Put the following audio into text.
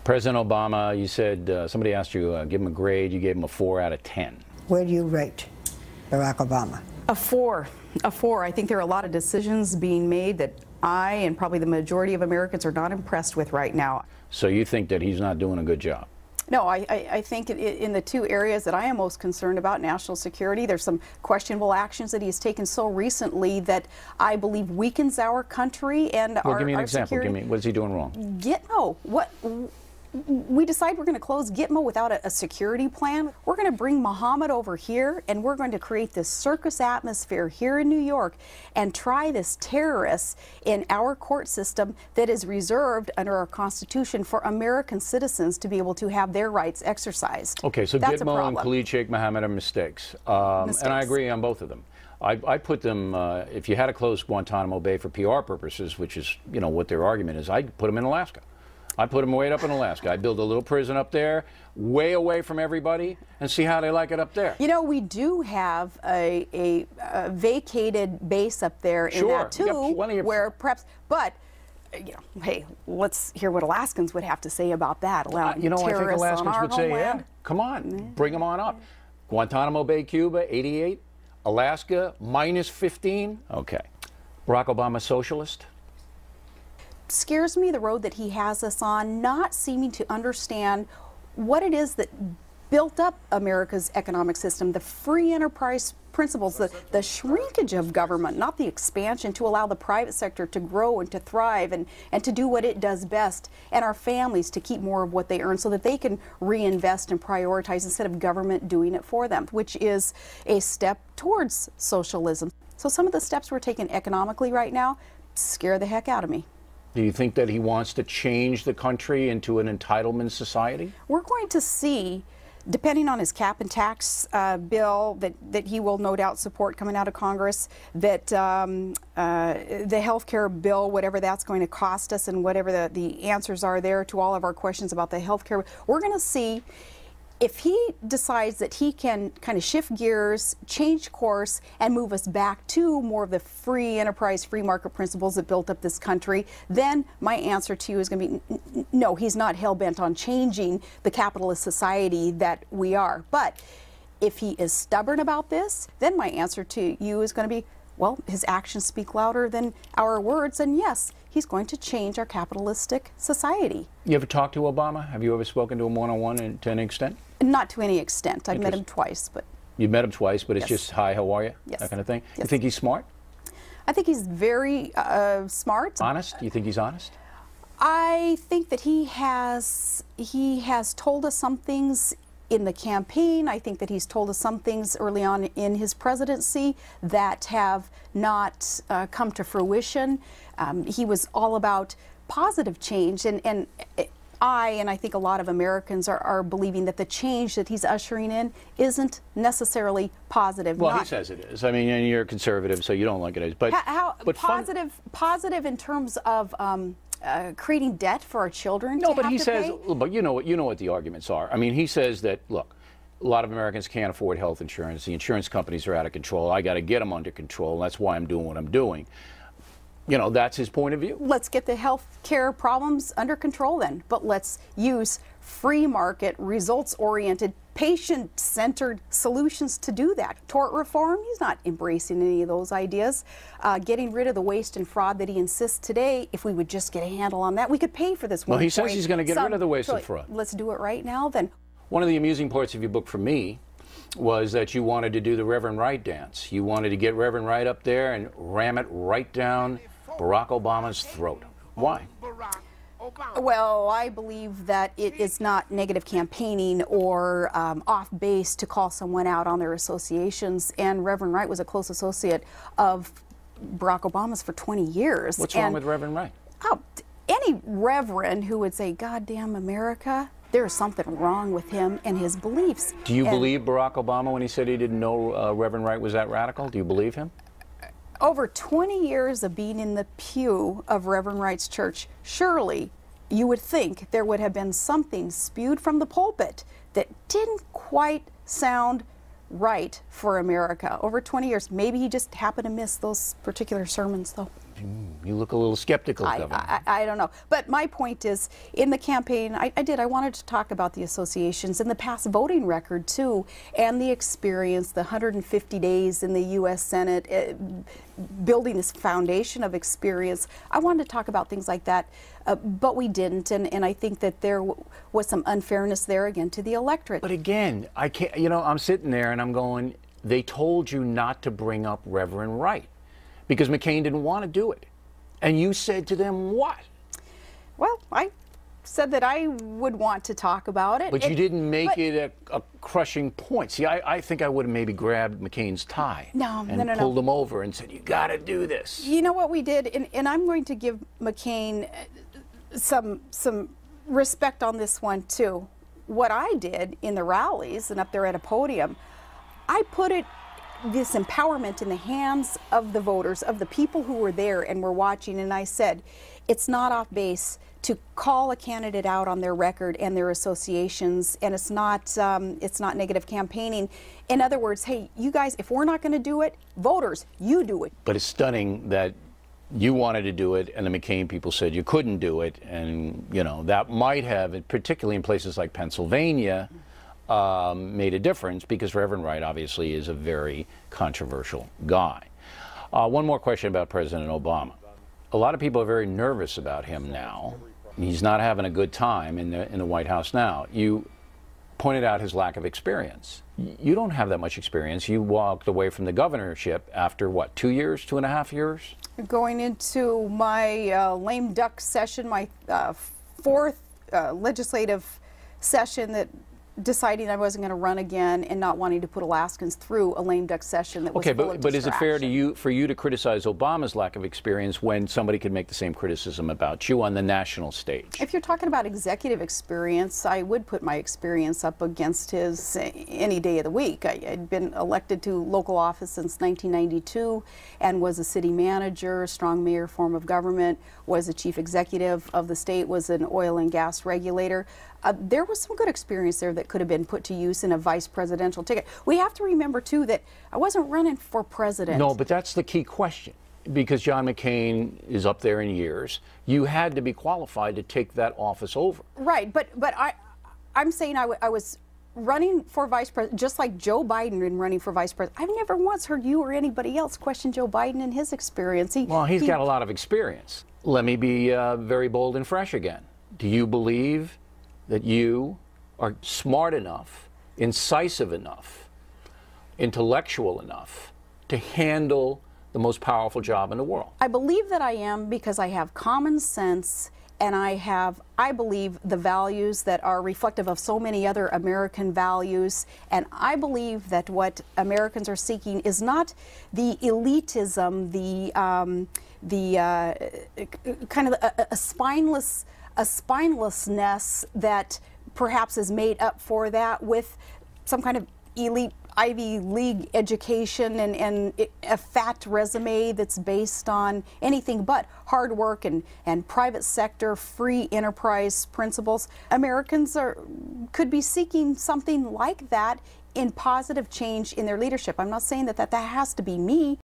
President Obama, you said, somebody asked you, give him a grade, you gave him a 4 out of 10. Where do you rate Barack Obama? A 4. A 4. I think there are a lot of decisions being made that I and probably the majority of Americans are not impressed with right now. So you think that he's not doing a good job? No, I think in the two areas that I am most concerned about, national security, there's some questionable actions that he has taken so recently that I believe weakens our country and well, give me an example. Security. What is he doing wrong? Gitmo. What? We decide we're going to close Gitmo without a security plan. We're going to bring Muhammad over here, and we're going to create this circus atmosphere here in New York and try this terrorist in our court system that is reserved under our Constitution for American citizens to be able to have their rights exercised. Okay, so Gitmo and Khalid Sheikh Mohammed are mistakes. And I agree on both of them. I put them, if you had to close Guantanamo Bay for PR purposes, which is, you know, what their argument is, I'd put them in Alaska. I put them way up in Alaska. I build a little prison up there, way away from everybody, and see how they like it up there. You know, we do have a vacated base up there in that too, where perhaps, but you know, hey, let's hear what Alaskans would have to say about that. Allowing you know, I think Alaskans would say, yeah, come on, bring them on up. Guantanamo Bay, Cuba, 88. Alaska, minus 15. Okay. Barack Obama, socialist? Scares me the road that he has us on, not seeming to understand what it is that built up America's economic system, the free enterprise principles, the shrinkage of government, not the expansion to allow the private sector to grow and to thrive and to do what it does best, and our families to keep more of what they earn so that they can reinvest and prioritize instead of government doing it for them, which is a step towards socialism. So some of the steps we're taking economically right now scare the heck out of me. Do you think that he wants to change the country into an entitlement society? We're going to see, depending on his cap and tax bill that he will no doubt support coming out of Congress, that the health care bill, whatever that's going to cost us and whatever the answers are there to all of our questions about the health care, we're going to see if he decides that he can kind of shift gears, change course, and move us back to more of the free enterprise, free market principles that built up this country, then my answer to you is going to be no, he's not hell-bent on changing the capitalist society that we are. But if he is stubborn about this, then my answer to you is going to be, well, his actions speak louder than our words, and yes, he's going to change our capitalistic society. You ever talked to Obama? Have you ever spoken to him one-on-one to any extent? Not to any extent. I've met him twice, but... You've met him twice, but it's just, hi, how are you? Yes. That kind of thing? Yes. You think he's smart? I think he's very smart. Honest? You think he's honest? I think that he has told us some things in the campaign. I think that he's told us some things early on in his presidency that have not come to fruition. He was all about positive change, and I think a lot of Americans are believing that the change that he's ushering in isn't necessarily positive. Well, he says it is. I mean, and you're conservative, so you don't like it. But positive in terms of creating debt for our children. No, but he says, but you know what the arguments are. I mean, he says that, look, a lot of Americans can't afford health insurance. The insurance companies are out of control. I got to get them under control. That's why I'm doing what I'm doing. You know, that's his point of view. Let's get the health care problems under control then, but let's use free market, results-oriented, patient-centered solutions to do that. Tort reform, he's not embracing any of those ideas. Getting rid of the waste and fraud that he insists today, if we would just get a handle on that, we could pay for this. Well, he says he's going to get rid of the waste and fraud. Let's do it right now then. One of the amusing parts of your book for me was that you wanted to do the Reverend Wright dance. You wanted to get Reverend Wright up there and ram it right down Barack Obama's throat. Why? Well, I believe that it is not negative campaigning or off base to call someone out on their associations, and Reverend Wright was a close associate of Barack Obama's for 20 years. What's wrong with Reverend Wright? Oh, any reverend who would say, "Goddamn America," there's something wrong with him and his beliefs. Do you believe Barack Obama when he said he didn't know Reverend Wright was that radical? Do you believe him? Over 20 years of being in the pew of Reverend Wright's church, surely you would think there would have been something spewed from the pulpit that didn't quite sound right for America. Over 20 years. Maybe he just happened to miss those particular sermons, though. You look a little skeptical, Governor. I don't know. But my point is, in the campaign, I wanted to talk about the associations and the past voting record, too, and the experience, the 150 days in the U.S. Senate, building this foundation of experience. I wanted to talk about things like that, but we didn't, and I think that there was some unfairness there, again, to the electorate. But again, I can't, you know, I'm sitting there and I'm going, they told you not to bring up Reverend Wright because McCain didn't want to do it. And you said to them what? Well, I said that I would want to talk about it. But you didn't make it a crushing point. See, I think I would have maybe grabbed McCain's tie and pulled him over and said, you got to do this. You know what we did? And I'm going to give McCain some respect on this one, too. What I did in the rallies and up there at a podium, I put this empowerment in the hands of the voters, of the people who were there and were watching, and I said, it's not off base to call a candidate out on their record and their associations, and it's not negative campaigning. In other words, hey, you guys, if we're not going to do it, voters, you do it. But it's stunning that you wanted to do it and the McCain people said you couldn't do it, and you know that might have, particularly in places like Pennsylvania, made a difference because Reverend Wright obviously is a very controversial guy. One more question about President Obama. A lot of people are very nervous about him now. He's not having a good time in the White House now. You pointed out his lack of experience. You don't have that much experience. You walked away from the governorship after what, 2 years, 2.5 years? Going into my lame duck session, my fourth legislative session, that deciding I wasn't going to run again and not wanting to put Alaskans through a lame duck session that was full of distraction. But is it fair to for you to criticize Obama's lack of experience when somebody could make the same criticism about you on the national stage? If you're talking about executive experience, I would put my experience up against his any day of the week. I'd been elected to local office since 1992 and was a city manager, a strong mayor form of government, was a chief executive of the state, was an oil and gas regulator. There was some good experience there that could have been put to use in a vice presidential ticket. We have to remember, too, that I wasn't running for president. No, but that's the key question. Because John McCain is up there in years, you had to be qualified to take that office over. Right, but I'm saying I was running for vice president, just like Joe Biden in running for vice president. I've never once heard you or anybody else question Joe Biden and his experience. He's got a lot of experience. Let me be very bold and fresh again. Do you believe that you are smart enough, incisive enough, intellectual enough to handle the most powerful job in the world? I believe that I am because I have common sense and I believe, the values that are reflective of so many other American values. And I believe that what Americans are seeking is not the elitism, the kind of a spinelessness that perhaps is made up for that with some kind of elite Ivy League education and a fat resume that's based on anything but hard work and private sector free enterprise principles. Americans could be seeking something like that in positive change in their leadership. I'm not saying that has to be me.